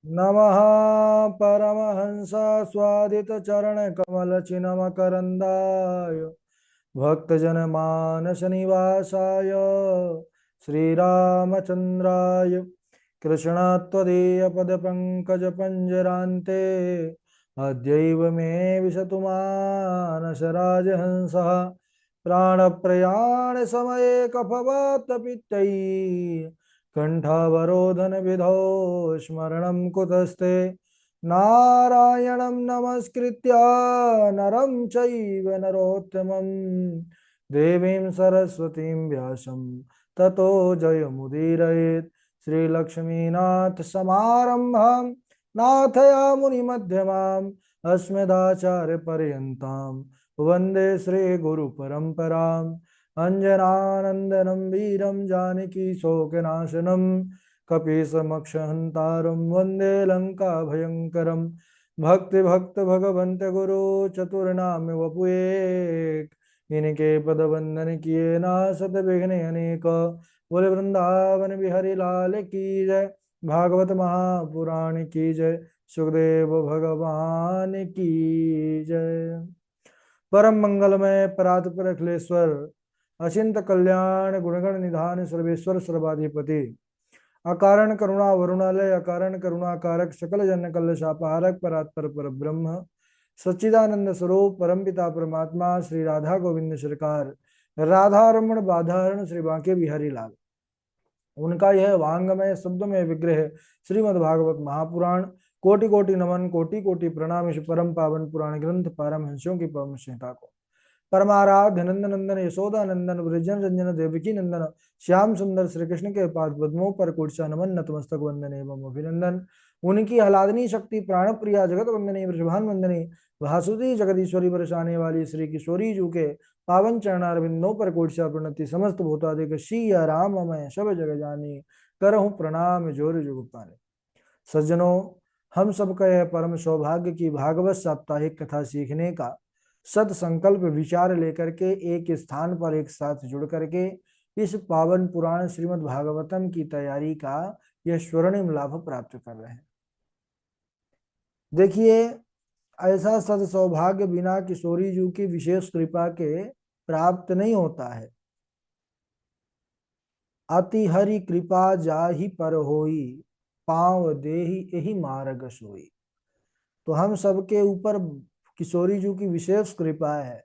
नमः परमहंस स्वादित चरण कमल चिन्मकरंदाय भक्तजन मानस निवासाय श्रीरामचंद्राय कृष्णत्वदीय पद पंकज पंजरान्ते अद्यैव मे विशतु मानस राजहंसः प्राणप्रयाण समये कफवातपित्तै कंठावरोधन विधौ स्मरणं कुतस्ते नारायणं नमस्कृत्य नरं चैव नरोत्तमं देवीं सरस्वतीं व्यासं ततो जयमुदीरयेत् श्रीलक्ष्मीनाथ समारम्भां नाथयामुनिमध्यमाम् अस्मदाचार्यपर्यन्तां वन्दे श्रीगुरुपरम्पराम् अंजनानंदनं वीरं जानकी शोकनाशनं कपीशमक्षहन्तारं वन्दे लंका भयंकरं भक्ति भक्त भगवंत गुरु चतुर्नाम वपुएक इनके पद वंदन किए ना सत विघ्न अनेक बोले वृंदावन बिहारी लाल की जय भागवत महापुराण की जय सुखदेव भगवान की जय। परम मंगलमय परात पर अखिलेश्वर अचिंत कल्याण गुणगण निधान सर्वेश्वर सर्वाधिपति अकारण करुणा वरुणालय अकारण करुणाकारक सकल जन कल शापहारक परात्पर पर ब्रह्म सच्चिदानंद स्वरूप परमपिता परमात्मा श्री राधा गोविंद सरकार राधा रमण बाधारण श्री बांके बिहारी लाल उनका यह वांगमय शब्दमय विग्रह श्रीमद् भागवत महापुराण कोटि कोटि नमन कोटि कोटि प्रणाम इस परम पावन पुराण ग्रंथ पारमहंसों की परम संहिता को परमाराध्य नंदन नंदन यशोदा नंदन वृजन रंजन देवकी नंदन श्याम सुंदर श्री कृष्ण के पाद पद्मों पर कोटसा नमन नतमस्तक वंदन एवं अभिनंदन। उनकी आह्लादनी शक्ति प्राण प्रिया जगत वंदनी वृषभान वंदनी भासुदी जगदीश्वरी बरसाने वाली श्री किशोरी जू के पावन चरणारविंदों पर कोटसा प्रणति समस्त भूतादिक सिया राम मैं सब जग जानी करहूं प्रणाम जोर जुग पाने। सज्जनों, हम सबका यह परम सौभाग्य की भागवत साप्ताहिक कथा सीखने का सद संकल्प विचार लेकर के एक स्थान पर एक साथ जुड़ करके इस पावन पुराण श्रीमद् भागवतम की तैयारी का यह स्वर्णिम लाभ प्राप्त कर रहे हैं। देखिए, ऐसा सद सौभाग्य बिना किशोरी जी की विशेष कृपा के प्राप्त नहीं होता है। अति हरि कृपा जाहि पर होई पांव देहि यही मार्ग सोई। तो हम सबके ऊपर किशोरी जी की विशेष कृपा है।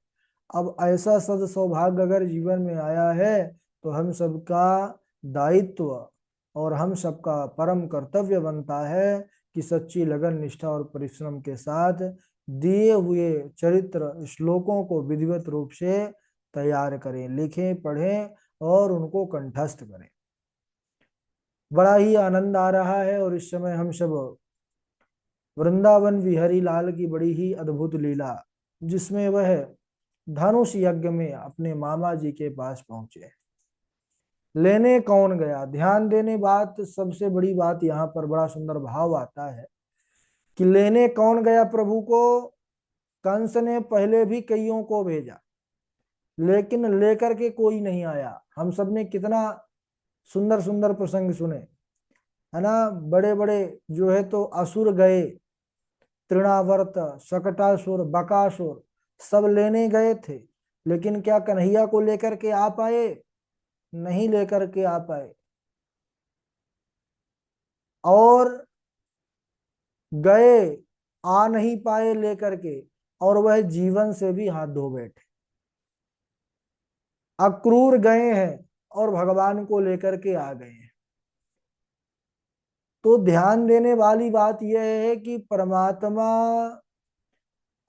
अब ऐसा सद सौभाग्य अगर जीवन में आया है तो हम सबका दायित्व और हम सबका परम कर्तव्य बनता है कि सच्ची लगन निष्ठा और परिश्रम के साथ दिए हुए चरित्र श्लोकों को विधिवत रूप से तैयार करें, लिखें, पढ़ें और उनको कंठस्थ करें। बड़ा ही आनंद आ रहा है और इस समय हम सब वृंदावन विहरी लाल की बड़ी ही अद्भुत लीला, जिसमें वह धनुष यज्ञ में अपने मामा जी के पास पहुंचे। लेने कौन गया, ध्यान देने बात, सबसे बड़ी बात यहाँ पर बड़ा सुंदर भाव आता है कि लेने कौन गया प्रभु को। कंस ने पहले भी कईयों को भेजा लेकिन लेकर के कोई नहीं आया। हम सब ने कितना सुंदर सुंदर प्रसंग सुने, है ना। बड़े बड़े जो है तो असुर गए, तृणावर्त, शकटासुर, बकासुर सब लेने गए थे, लेकिन क्या कन्हैया को लेकर के आ पाए? नहीं लेकर के आ पाए। और गए, आ नहीं पाए लेकर के, और वह जीवन से भी हाथ धो बैठे। अक्रूर गए हैं और भगवान को लेकर के आ गए हैं। तो ध्यान देने वाली बात यह है कि परमात्मा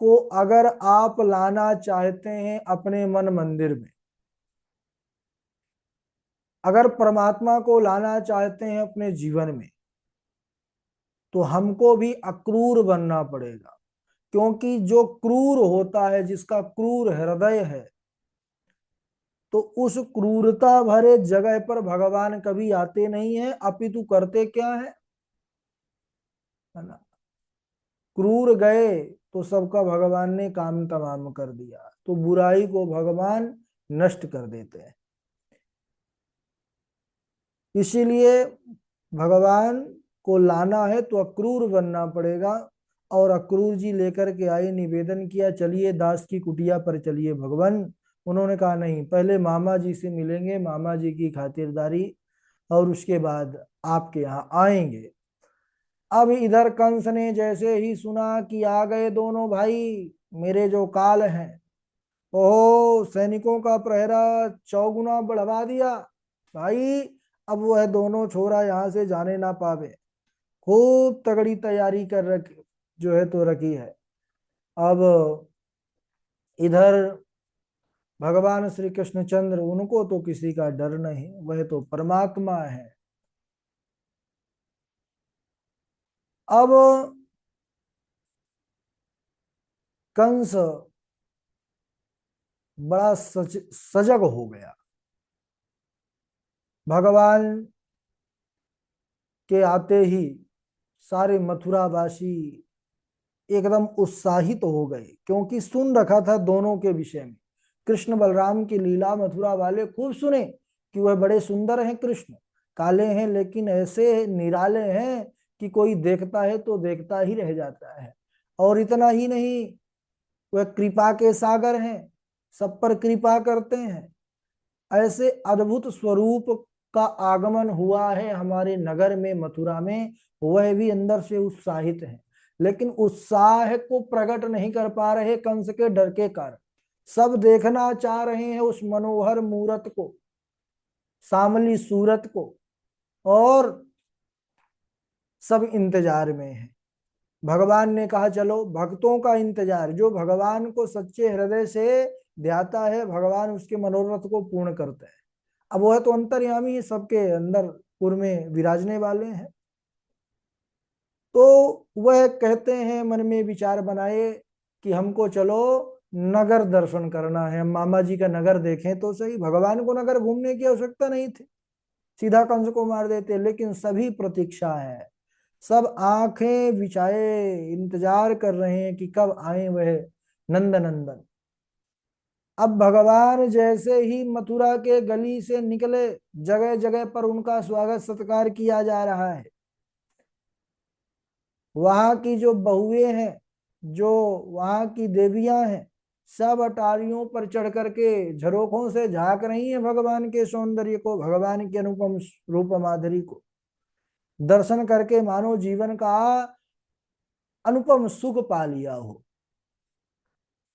को अगर आप लाना चाहते हैं अपने मन मंदिर में, अगर परमात्मा को लाना चाहते हैं अपने जीवन में, तो हमको भी अक्रूर बनना पड़ेगा। क्योंकि जो क्रूर होता है, जिसका क्रूर हृदय है, तो उस क्रूरता भरे जगह पर भगवान कभी आते नहीं है, अपितु करते क्या है ना। क्रूर गए तो सबका भगवान ने काम तमाम कर दिया। तो बुराई को भगवान नष्ट कर देते हैं। इसीलिए भगवान को लाना है तो अक्रूर बनना पड़ेगा। और अक्रूर जी लेकर के आए, निवेदन किया, चलिए दास की कुटिया पर चलिए भगवान। उन्होंने कहा नहीं, पहले मामा जी से मिलेंगे, मामा जी की खातिरदारी, और उसके बाद आपके यहाँ आएंगे। अब इधर कंस ने जैसे ही सुना कि आ गए दोनों भाई, मेरे जो काल हैं, ओहो, सैनिकों का प्रहरा चौगुना बढ़वा दिया भाई। अब वह दोनों छोरा यहाँ से जाने ना पावे। खूब तगड़ी तैयारी कर रखी, जो है तो रखी है। अब इधर भगवान श्री कृष्णचंद्र, उनको तो किसी का डर नहीं, वह तो परमात्मा है। अब कंस बड़ा सजग हो गया। भगवान के आते ही सारे मथुरावासी एकदम उत्साहित हो गए, क्योंकि सुन रखा था दोनों के विषय में। कृष्ण बलराम की लीला मथुरा वाले खूब सुने कि वह बड़े सुंदर हैं, कृष्ण काले हैं लेकिन ऐसे निराले हैं कि कोई देखता है तो देखता ही रह जाता है। और इतना ही नहीं, वह कृपा के सागर हैं, सब पर कृपा करते हैं। ऐसे अद्भुत स्वरूप का आगमन हुआ है हमारे नगर में, मथुरा में। वह भी अंदर से उत्साहित है, लेकिन उत्साह को प्रकट नहीं कर पा रहे कंस के डर के कारण। सब देखना चाह रहे हैं उस मनोहर मूरत को, सामली सूरत को, और सब इंतजार में है। भगवान ने कहा चलो, भक्तों का इंतजार, जो भगवान को सच्चे हृदय से ध्याता है, भगवान उसके मनोरथ को पूर्ण करते हैं। अब वह तो अंतर्यामी है, सबके अंदर पुर में विराजने वाले हैं। तो वह कहते हैं, मन में विचार बनाए कि हमको चलो नगर दर्शन करना है, हम मामा जी का नगर देखें तो सही। भगवान को नगर घूमने की आवश्यकता नहीं थी, सीधा कंस को मार देते, लेकिन सभी प्रतीक्षा है, सब आंखें बिछाए इंतजार कर रहे हैं कि कब आए वह नंद नंदन। अब भगवान जैसे ही मथुरा के गली से निकले, जगह जगह पर उनका स्वागत सत्कार किया जा रहा है। वहां की जो बहुएं हैं, जो वहां की देवियां हैं, सब अटारियों पर चढ़ करके झरोखों से झांक रही हैं भगवान के सौंदर्य को, भगवान के अनुपम रूप माधुरी को दर्शन करके मानो जीवन का अनुपम सुख पा लिया हो।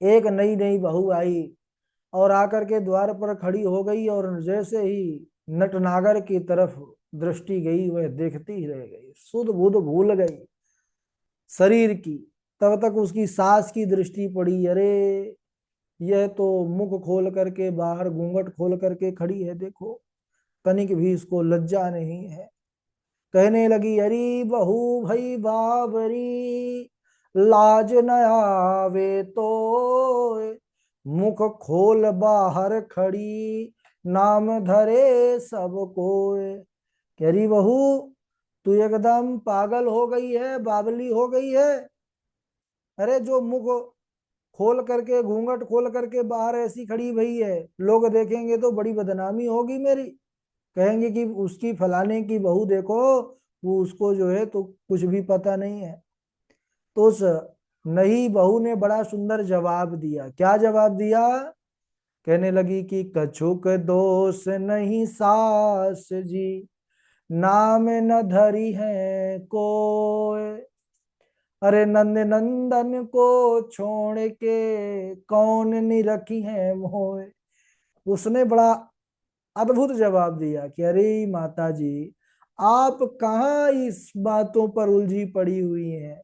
एक नई नई बहू आई और आकर के द्वार पर खड़ी हो गई, और जैसे ही नटनागर की तरफ दृष्टि गई, वह देखती ही रह गई, सुध बुध भूल गई शरीर की। तब तक उसकी सास की दृष्टि पड़ी, अरे यह तो मुख खोल करके, बाहर घूंघट खोल करके खड़ी है, देखो तनिक भी इसको लज्जा नहीं है। कहने लगी, अरे बहू भई बाबरी, लाज न आवे तो, मुख खोल बाहर खड़ी, नाम धरे सब कोय। कह रही, बहू तू एकदम पागल हो गई है, बावली हो गई है। अरे जो मुख खोल करके, घूंघट खोल करके बाहर ऐसी खड़ी भई है, लोग देखेंगे तो बड़ी बदनामी होगी मेरी, कहेंगे कि उसकी फलाने की बहू देखो, वो उसको जो है तो कुछ भी पता नहीं है। तो उस नई बहू ने बड़ा सुंदर जवाब दिया। क्या जवाब दिया? कहने लगी कि कछुक दोष नहीं सास जी, नाम न धरी है कोय, अरे नंद नंदन को छोड़ के कौन निरखी है मोय। उसने बड़ा अद्भुत जवाब दिया कि अरे माता जी, आप कहाँ इस बातों पर उलझी पड़ी हुई हैं?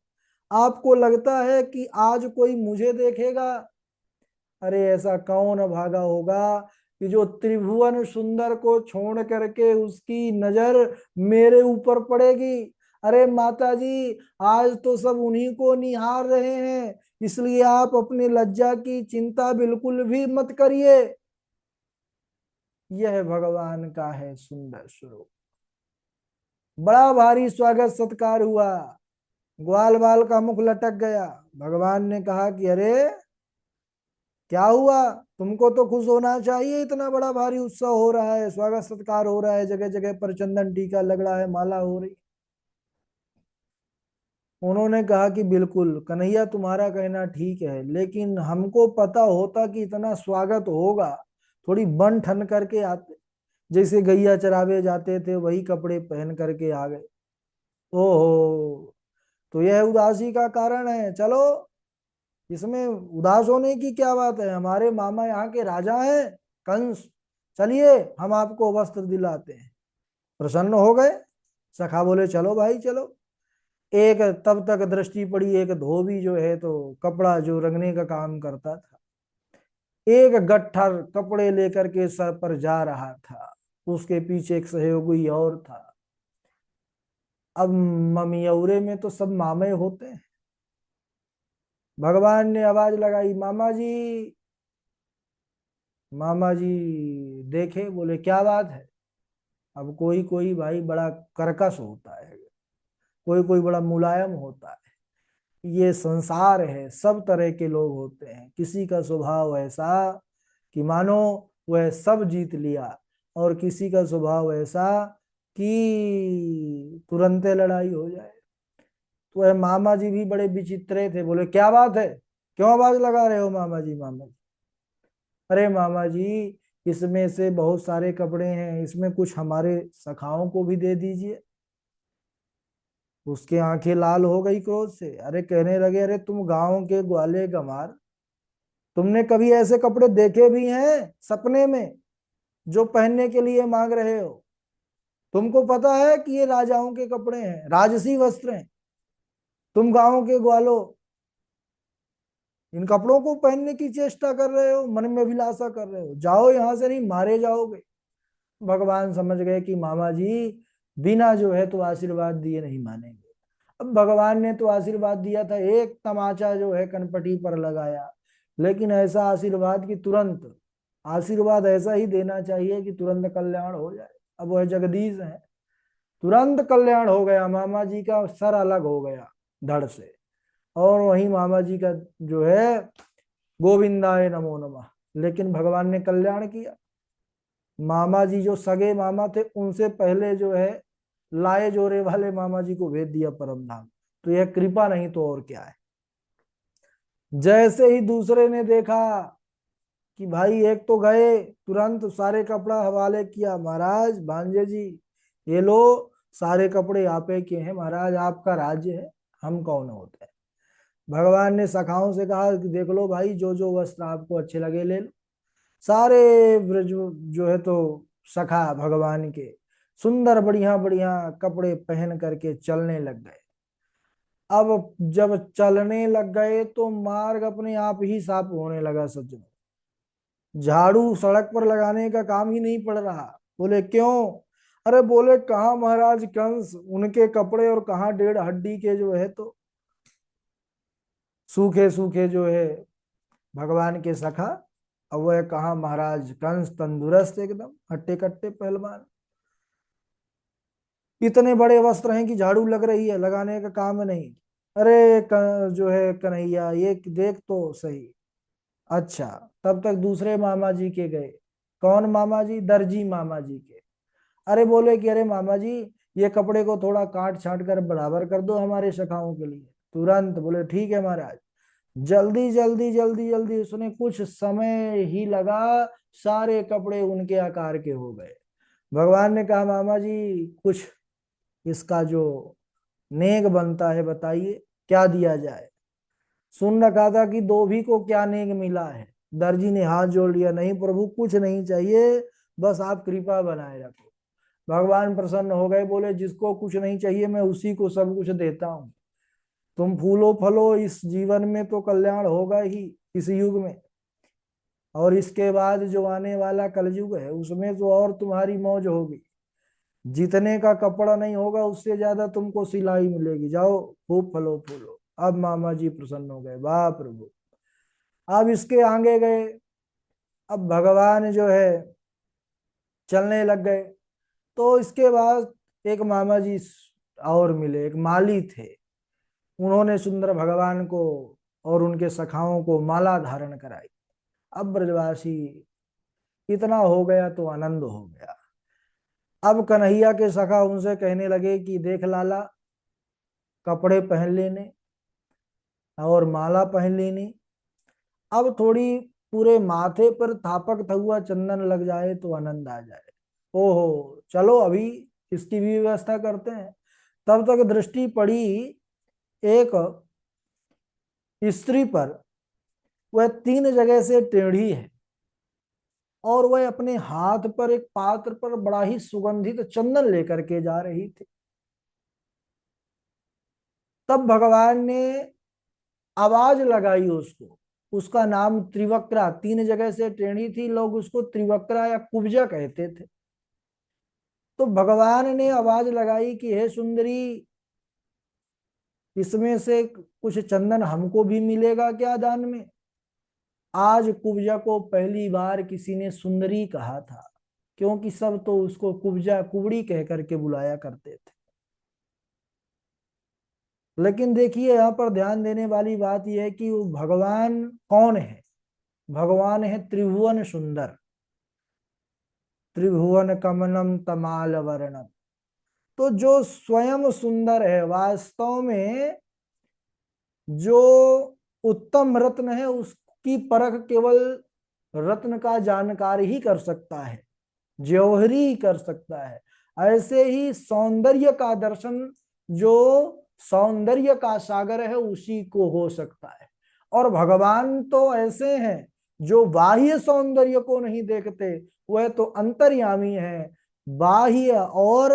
आपको लगता है कि आज कोई मुझे देखेगा? अरे ऐसा कौन भागा होगा कि जो त्रिभुवन सुंदर को छोड़ करके उसकी नजर मेरे ऊपर पड़ेगी? अरे माता जी, आज तो सब उन्हीं को निहार रहे हैं, इसलिए आप अपनी लज्जा की चिंता बिल्कुल भी मत करिए। यह भगवान का है सुंदर स्वरूप। बड़ा भारी स्वागत सत्कार हुआ, ग्वाल बाल का मुख लटक गया। भगवान ने कहा कि अरे क्या हुआ? तुमको तो खुश होना चाहिए, इतना बड़ा भारी उत्सव हो रहा है, स्वागत सत्कार हो रहा है, जगह जगह पर चंदन टीका लग रहा है, माला हो रही। उन्होंने कहा कि बिल्कुल कन्हैया, तुम्हारा कहना ठीक है, लेकिन हमको पता होता कि इतना स्वागत होगा, थोड़ी बन ठन करके आते। जैसे गैया चरावे जाते थे वही कपड़े पहन करके आ गए। ओहो, तो यह उदासी का कारण है। चलो, इसमें उदास होने की क्या बात है, हमारे मामा यहाँ के राजा हैं, कंस। चलिए, हम आपको वस्त्र दिलाते हैं। प्रसन्न हो गए। सखा बोले चलो भाई चलो। एक तब तक दृष्टि पड़ी, एक धोबी जो है तो कपड़ा जो रंगने का काम करता था, एक गट्ठर कपड़े लेकर के सर पर जा रहा था। उसके पीछे एक सहयोगी और था। अब ममियौरे में तो सब मामे होते हैं। भगवान ने आवाज लगाई, मामा जी। मामा जी देखे, बोले क्या बात है? अब कोई कोई भाई बड़ा कर्कश होता है, कोई कोई बड़ा मुलायम होता है। ये संसार है, सब तरह के लोग होते हैं। किसी का स्वभाव ऐसा कि मानो वह सब जीत लिया, और किसी का स्वभाव ऐसा कि तुरंते लड़ाई हो जाए। तो वह मामा जी भी बड़े विचित्र थे। बोले क्या बात है, क्यों आवाज लगा रहे हो मामा जी, मामा जी? अरे मामा जी, इसमें से बहुत सारे कपड़े हैं, इसमें कुछ हमारे सखाओं को भी दे दीजिए। उसकी आंखें लाल हो गई क्रोध से। अरे कहने लगे, अरे तुम गांव के ग्वाले गंवार, तुमने कभी ऐसे कपड़े देखे भी हैं सपने में, जो पहनने के लिए मांग रहे हो? तुमको पता है कि ये राजाओं के कपड़े हैं, राजसी वस्त्र हैं। तुम गांव के ग्वालो इन कपड़ों को पहनने की चेष्टा कर रहे हो, मन में अभिलाषा कर रहे हो, जाओ यहां से, नहीं मारे जाओगे। भगवान समझ गए कि मामा जी बिना जो है तो आशीर्वाद दिए नहीं मानेंगे। अब भगवान ने तो आशीर्वाद दिया था, एक तमाचा जो है कनपटी पर लगाया, लेकिन ऐसा आशीर्वाद कि तुरंत, आशीर्वाद ऐसा ही देना चाहिए कि तुरंत कल्याण हो जाए। अब वह जगदीश है, तुरंत कल्याण हो गया। मामा जी का सर अलग हो गया धड़ से, और वही मामा जी का जो है गोविंदाय नमो नमः। लेकिन भगवान ने कल्याण किया। मामा जी जो सगे मामा थे, उनसे पहले जो है लाए जोरे वाले मामा जी को भेज दिया परम धाम। तो यह कृपा नहीं तो और क्या है। जैसे ही दूसरे ने देखा कि भाई एक तो गए, तुरंत सारे कपड़ा हवाले किया, महाराज भांजे जी ये लो, सारे कपड़े आप ही के हैं महाराज, आपका राज्य है, हम कौन होते हैं। भगवान ने सखाओं से कहा कि देख लो भाई, जो जो वस्त्र आपको अच्छे लगे ले लो। सारे ब्रज जो है तो सखा भगवान के सुंदर बढ़िया बढ़िया कपड़े पहन करके चलने लग गए। अब जब चलने लग गए तो मार्ग अपने आप ही साफ होने लगा। सच में झाड़ू सड़क पर लगाने का काम ही नहीं पड़ रहा। बोले क्यों? अरे बोले कहाँ महाराज कंस, उनके कपड़े, और कहाँ डेढ़ हड्डी के जो है तो सूखे सूखे जो है भगवान के सखा। अब वह कहाँ महाराज कंस तंदुरुस्त एकदम हट्टे कट्टे पहलवान। इतने बड़े वस्त्र हैं कि झाड़ू लग रही है, लगाने का काम नहीं। अरे जो है कन्हैया ये देख तो सही। अच्छा, तब तक दूसरे मामा जी के गए। कौन मामा जी? दर्जी मामा जी के। अरे बोले कि अरे मामा जी, ये कपड़े को थोड़ा काट छाट कर बराबर कर दो हमारे सखाओं के लिए। तुरंत बोले ठीक है महाराज। जल्दी जल्दी जल्दी जल्दी, उसने कुछ समय ही लगा, सारे कपड़े उनके आकार के हो गए। भगवान ने कहा मामा जी, कुछ इसका जो नेक बनता है बताइए, क्या दिया जाए। सुन रखा था कि धोबी को क्या नेक मिला है। दर्जी ने हाथ जोड़ लिया, नहीं प्रभु कुछ नहीं चाहिए, बस आप कृपा बनाए रखो। भगवान प्रसन्न हो गए, बोले जिसको कुछ नहीं चाहिए मैं उसी को सब कुछ देता हूँ। तुम फूलो फलो, इस जीवन में तो कल्याण होगा ही, इस युग में। और इसके बाद जो आने वाला कलयुग है उसमें तो और तुम्हारी मौज होगी। जितने का कपड़ा नहीं होगा उससे ज्यादा तुमको सिलाई मिलेगी। जाओ खूब फलो फूलो। अब मामा जी प्रसन्न हो गए, वाह प्रभु। अब इसके आगे गए। अब भगवान जो है चलने लग गए। तो इसके बाद एक मामा जी और मिले, एक माली थे। उन्होंने सुंदर भगवान को और उनके सखाओं को माला धारण कराई। अब ब्रजवासी इतना हो गया तो आनंद हो गया। अब कन्हैया के सखा उनसे कहने लगे कि देख लाला, कपड़े पहन लेने और माला पहन लेनी, अब थोड़ी पूरे माथे पर थापक हुआ चंदन लग जाए तो आनंद आ जाए। ओहो, चलो अभी इसकी भी व्यवस्था करते हैं। तब तक दृष्टि पड़ी एक स्त्री पर। वह 3 जगह से टेढ़ी है और वह अपने हाथ पर एक पात्र पर बड़ा ही सुगंधित चंदन लेकर के जा रही थी। तब भगवान ने आवाज लगाई उसको। उसका नाम त्रिवक्रा, 3 जगह से टेढ़ी थी, लोग उसको त्रिवक्रा या कुब्जा कहते थे। तो भगवान ने आवाज लगाई कि हे सुंदरी, इसमें से कुछ चंदन हमको भी मिलेगा क्या दान में? आज कुब्जा को पहली बार किसी ने सुंदरी कहा था, क्योंकि सब तो उसको कुब्जा कुबड़ी कह करके बुलाया करते थे। लेकिन देखिए, यहाँ पर ध्यान देने वाली बात यह है कि वो भगवान कौन है? भगवान है त्रिभुवन सुंदर, त्रिभुवन कमलम तमाल वर्णम। तो जो स्वयं सुंदर है, वास्तव में जो उत्तम रत्न है उसकी परख केवल रत्न का जानकार ही कर सकता है, जौहरी ही कर सकता है। ऐसे ही सौंदर्य का दर्शन जो सौंदर्य का सागर है उसी को हो सकता है। और भगवान तो ऐसे हैं जो बाह्य सौंदर्य को नहीं देखते, वह तो अंतर्यामी है। बाह्य और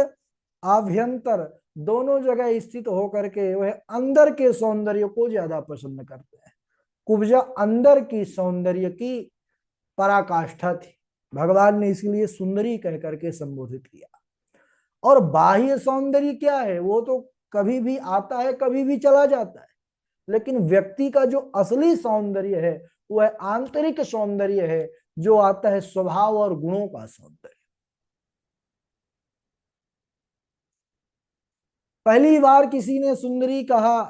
आभ्यंतर दोनों जगह स्थित होकर के वह अंदर के सौंदर्य को ज्यादा पसंद करते हैं। कुब्जा अंदर की सौंदर्य की पराकाष्ठा थी, भगवान ने इसलिए सुंदरी कह करके संबोधित किया। और बाह्य सौंदर्य क्या है? वो तो कभी भी आता है, कभी भी चला जाता है। लेकिन व्यक्ति का जो असली सौंदर्य है वह आंतरिक सौंदर्य है, जो आता है स्वभाव और गुणों का सौंदर्य। पहली बार किसी ने सुंदरी कहा,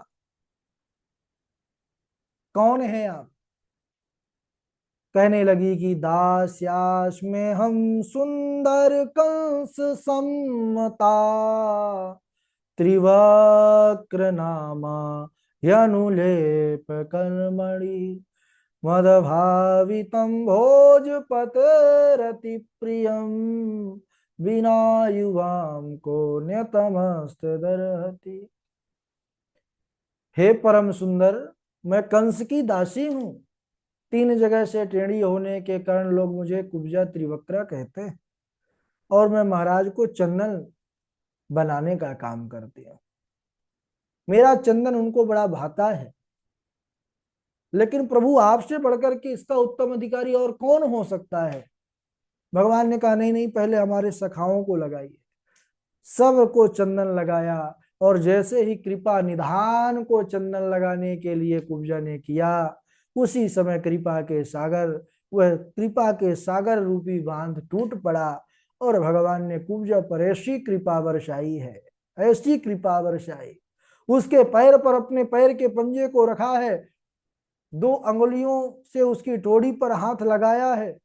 कौन है आप? कहने लगी कि दास्याश में हम सुंदर कंस सम्मता, त्रिवक्र नामा यनुलेप कर्मणि, मदभावितं भोजपतेरति प्रियं, विना युवाम को न्यतमस्त दरहति। हे परम सुंदर, मैं कंस की दासी हूं। 3 जगह से टेढ़ी होने के कारण लोग मुझे कुब्जा त्रिवक्रा कहते हैं, और मैं महाराज को चंदन बनाने का काम करती हूँ। मेरा चंदन उनको बड़ा भाता है। लेकिन प्रभु, आपसे बढ़कर के इसका उत्तम अधिकारी और कौन हो सकता है? भगवान ने कहा, नहीं नहीं, पहले हमारे सखाओं को लगाइए। सबको चंदन लगाया, और जैसे ही कृपा निधान को चंदन लगाने के लिए कुब्जा ने किया, उसी समय कृपा के सागर, वह कृपा के सागर रूपी बांध टूट पड़ा। और भगवान ने कुब्जा पर ऐसी कृपा बरसाई है, ऐसी कृपा बरसाई। उसके पैर पर अपने पैर के पंजे को रखा है, 2 अंगुलियों से उसकी टोड़ी पर हाथ लगाया है,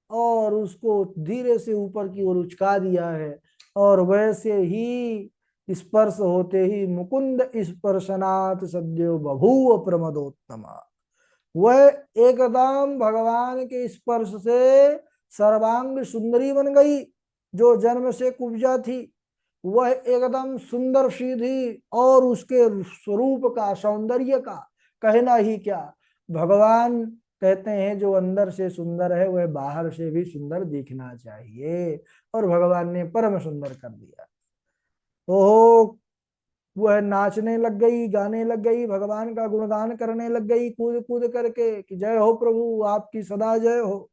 और उसको धीरे से ऊपर की ओर उचका दिया है। और वैसे ही स्पर्श होते ही मुकुंद स्पर्शनाथ सद्यो बभूव प्रमदोत्तमा। वह एकदम भगवान के स्पर्श से सर्वांग सुंदरी बन गई। जो जन्म से कुब्जा थी वह एकदम सुंदर सीधी, और उसके स्वरूप का सौंदर्य का कहना ही क्या। भगवान कहते हैं जो अंदर से सुंदर है वह बाहर से भी सुंदर दिखना चाहिए, और भगवान ने परम सुंदर कर दिया। ओहो, वह नाचने लग गई, गाने लग गई, भगवान का गुणगान करने लग गई, कूद कूद करके कि जय हो प्रभु, आपकी सदा जय हो।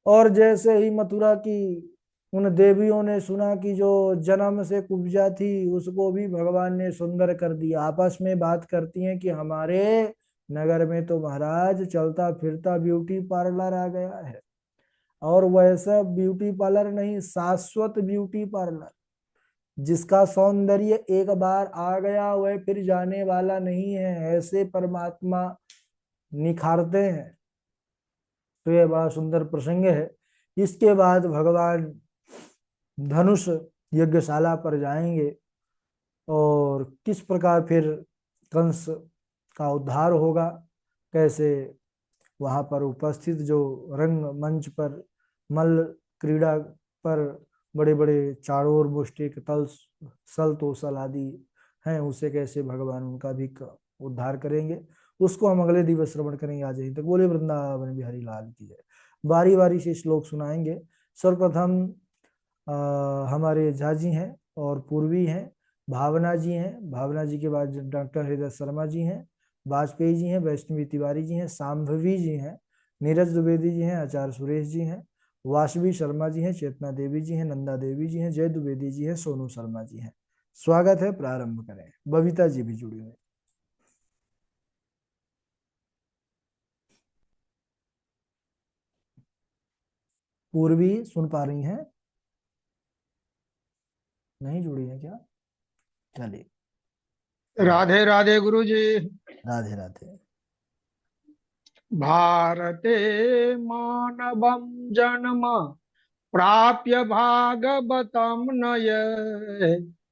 और जैसे ही मथुरा की उन देवियों ने सुना कि जो जन्म से कुब्जा थी उसको भी भगवान ने सुंदर कर दिया, आपस में बात करती हैं कि हमारे नगर में तो महाराज चलता फिरता ब्यूटी पार्लर आ गया है। और वैसा ब्यूटी पार्लर नहीं, शाश्वत ब्यूटी पार्लर, जिसका सौंदर्य एक बार आ गया वह फिर जाने वाला नहीं है, ऐसे परमात्मा निखारते हैं। तो यह बड़ा सुंदर प्रसंग है। इसके बाद भगवान धनुष यज्ञशाला पर जाएंगे और किस प्रकार फिर कंस का उद्धार होगा, कैसे वहां पर उपस्थित जो रंग मंच पर मल्ल क्रीड़ा पर बड़े बड़े चारों मुष्टिक तल सल तोसल आदि हैं, उसे कैसे भगवान उनका भी उद्धार करेंगे, उसको हम अगले दिवस श्रवण करेंगे। आज यहीं तक। बोले वृंदावन बिहारी लाल की जय। बारी बारी से श्लोक सुनाएंगे। सर्वप्रथम हमारे झा जी हैं और पूर्वी हैं, भावना जी हैं, भावना जी के बाद डॉक्टर हृदय शर्मा जी हैं, वाजपेयी जी हैं, वैष्णवी तिवारी जी हैं, सांभवी जी हैं, नीरज द्विवेदी जी हैं, आचार्य सुरेश जी हैं, वासवी शर्मा जी हैं, चेतना देवी जी हैं, नंदा देवी जी हैं, जय द्विवेदी जी हैं, सोनू शर्मा जी हैं। स्वागत है, प्रारंभ करें। बबीता जी भी जुड़ी हुई। पूर्वी सुन पा रही हैं? नहीं जुड़ी है क्या? चलिए। राधे राधे गुरु जी। राधे राधे। भारते मानवं जन्म प्राप्य भागवतं नय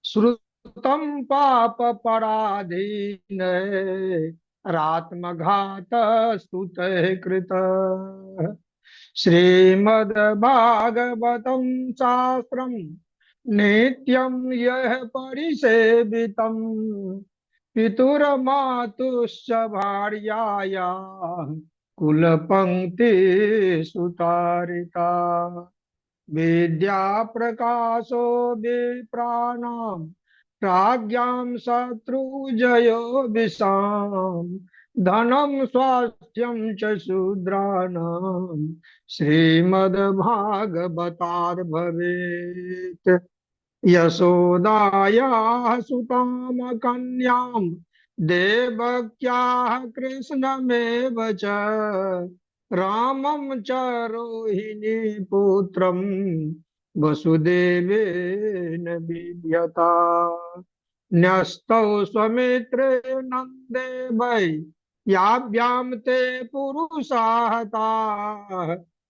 श्रुतं पाप पराधीन रात्मघात स्तुत कृत श्रीमद्भागवतं शास्त्रम् नित्यं यः परिसेवितं पितुर्मातुश्च भार्यायाः कुलपङ्क्ति सुतारिता विद्या प्रकाशो विप्राणां राज्ञां शत्रुजयो विशां धनं स्वास्थ्यं च शूद्राणां श्रीमद्भागवतात् भवेत् यशोदायाः सुतां कन्यां देवक्याः कृष्णमेव च रामं च रोहिणी पुत्रं वसुदेवेन विद्यता न्यस्तौ स्वमित्रे नन्दे वै याभ्यां ते पुरुषाहताः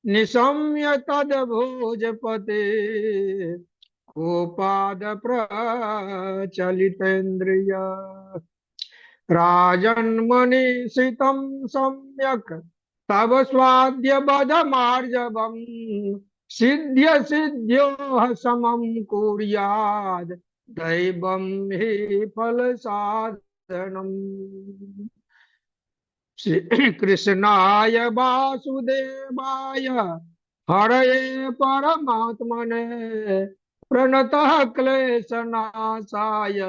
निशम्य तद्भुजपते गोपाद प्रचलितेन्द्रिय राजन्मनीषितं सम्यक् तव स्वाद्य बदमार्जवम् सिद्ध्य सिद्ध्योः समं कुर्याद् दैवं हि फलसाधनम् श्री कृष्णाय वासुदेवाय हरये परमात्मने प्रणतः क्लेशनाशाय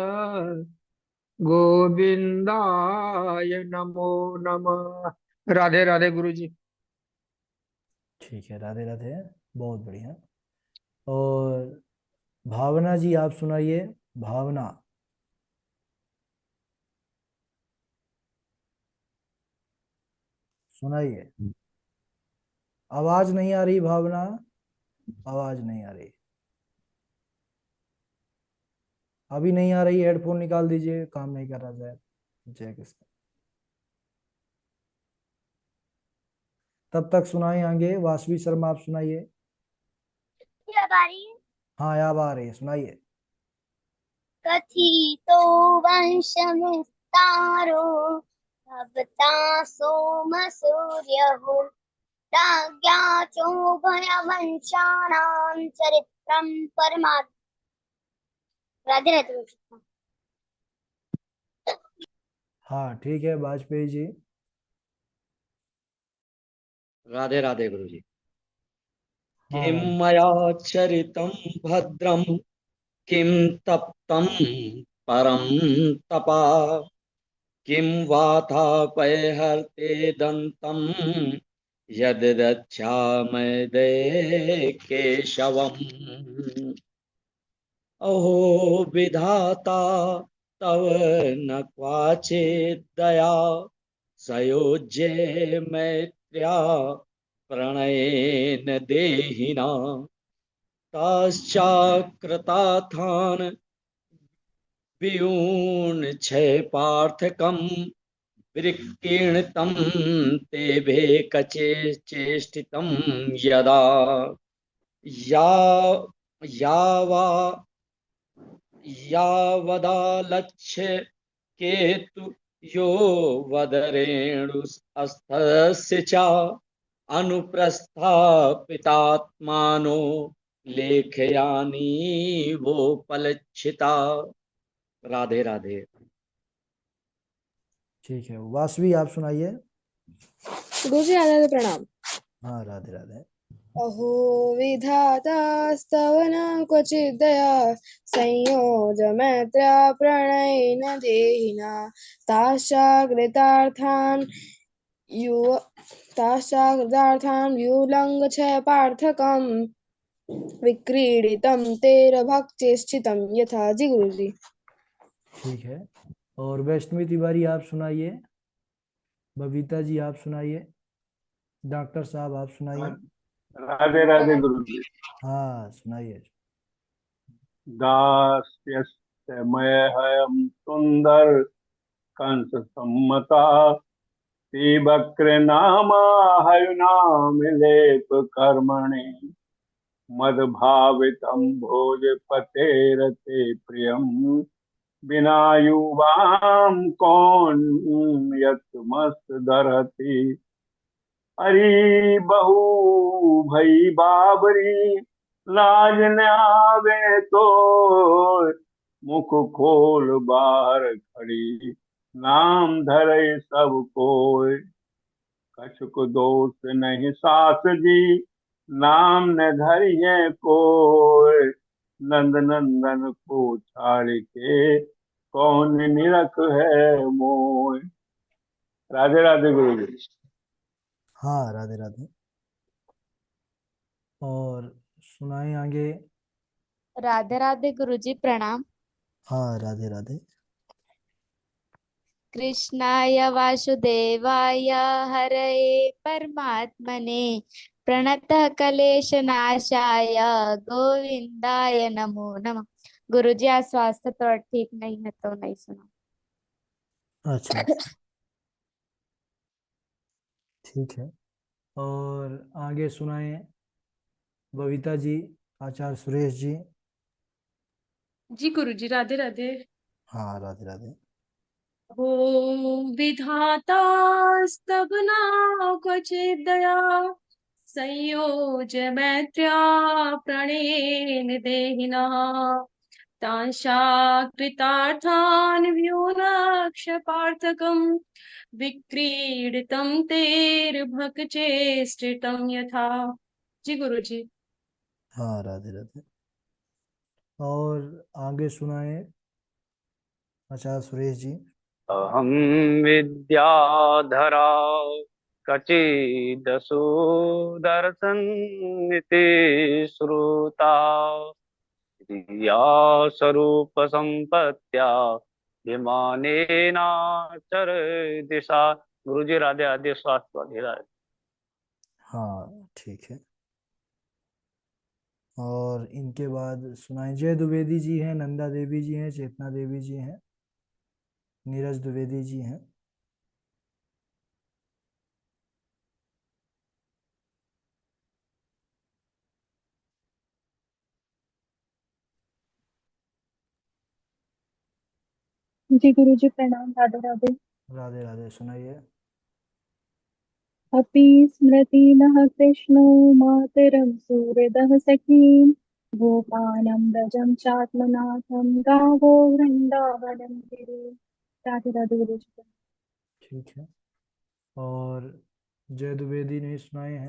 गोविंदाय नमो नमः। राधे राधे गुरु जी। ठीक है, राधे राधे। बहुत बढ़िया। और भावना जी आप सुनाइए। भावना, सुनाइए। आवाज नहीं आ रही भावना, आवाज नहीं आ रही। अभी नहीं आ रही, हेडफोन निकाल दीजिए, काम नहीं कर रहा शायद। जय कृष्ण। तब तक सुनाए आगे। वासवी शर्मा आप सुनाइए। अब आ रही है। हाँ, अब आ रही है, सुनाइए। कथितो वंशमुत्तारो भवता सोम सूर्यः राज्ञा चोभयवंशानां चरित्रं परमात्। राधे राधे। हाँ ठीक है, वाजपेयी जी। राधे राधे गुरु जी। हाँ किं राधे। मया चरितं भद्रं किं तप्तं परं तपा किं वातापयहर्ते दन्तं यद् रक्षामदे केशवम् अहो विधाता तव न क्वाचित् दया सयोज्ये मैत्र्या प्रणयेन देहिना ताश्चाकृताथान् वियून क्षय पार्थकम् विकीर्णतं तेभे चेष्टितं यदा या यावा यावदालक्ष्य केतु यो वदरेणुस्तस्य च अनुप्रस्थापितात्मानो लेखयानी वो पलक्षिता। राधे राधे। ठीक है, वासवी आप सुनाइए। गुरु जी राधे राधे, प्रणाम। हाँ राधे राधे। अहो विधातास्तव न क्वचिदया संयोज मैत्र्या प्रणयेन देहिना ताश्चाकृतार्थान् व्युलङ्घ्य पार्थकम् विक्रीडितं तेरभक्तिष्ठितं यथा। जी गुरु जी। ठीक है, और वैष्णवी तिवारी आप सुनाइए। बबीता जी आप सुनाइए। डॉक्टर साहब आप सुनाइए। राधे राधे गुरु जी। हाँ सुनाइए। दास्यस्य मह्यं सुंदर कंस सम्मता वक्र हयुनामिलेप कर्मणि मदभावितं भोजपतेरते प्रियं बिना युवां कौन यत्मस्तदर्हति। हरि बहु भई बाबरी लाज न आवे तो मुख खोल बाहर खड़ी नाम धरे सब कोय। कछुक दोष नहीं सास जी नाम न धरिए कोय। नंद नंदन को छाड़ के कौन निरख है मोय। राधे राधे गुरु जी। हाँ राधे राधे। और सुनाए आगे। राधे राधे गुरुजी, प्रणाम। हाँ राधे राधे। कृष्णाय वासुदेवाय हरये परमात्मने प्रणतः क्लेशनाशाय गोविंदाय नमो नमः। गुरुजी आज स्वास्थ्य थोड़ा ठीक नहीं है तो नहीं सुना। अच्छा ठीक है, और आगे सुनाए बबीता जी, आचार्य सुरेश जी। जी गुरु जी राधे राधे। हाँ राधे राधे। हो विधाता स्तवना क्वचिदया संयोज मैत्र्या प्रणयेन देहिना तांशाकृतार्थान् व्यूनक्ष पार्थकम् विक्रीडितं तेर्भक्चेष्टितं यथा। जी गुरु जी। हाँ राधे राधे। और आगे सुनाए आचार्य सुरेश जी। अहं विद्याधरा कचिदसु दर्शन्निति श्रुता या स्वरूपसम्पत्त्या विमानेनाचर दिशा। गुरुजी राधे आदि स्वास्थ्य वगैरह। हाँ ठीक है, और इनके बाद सुनाए जय द्विवेदी जी हैं, नंदा देवी जी हैं, चेतना देवी जी हैं, नीरज द्विवेदी जी हैं। जी गुरु जी प्रणाम। राधे राधे। राधे राधे सुनाइए। अपि स्मृतिनः कृष्णो मातरं सुहृदः सखीं गोपानं व्रजं चात्मनाथं गावो वृन्दावनं गिरे। राधे राधे गुरु जी। ठीक है, और जय द्विवेदी ने सुनाए हैं।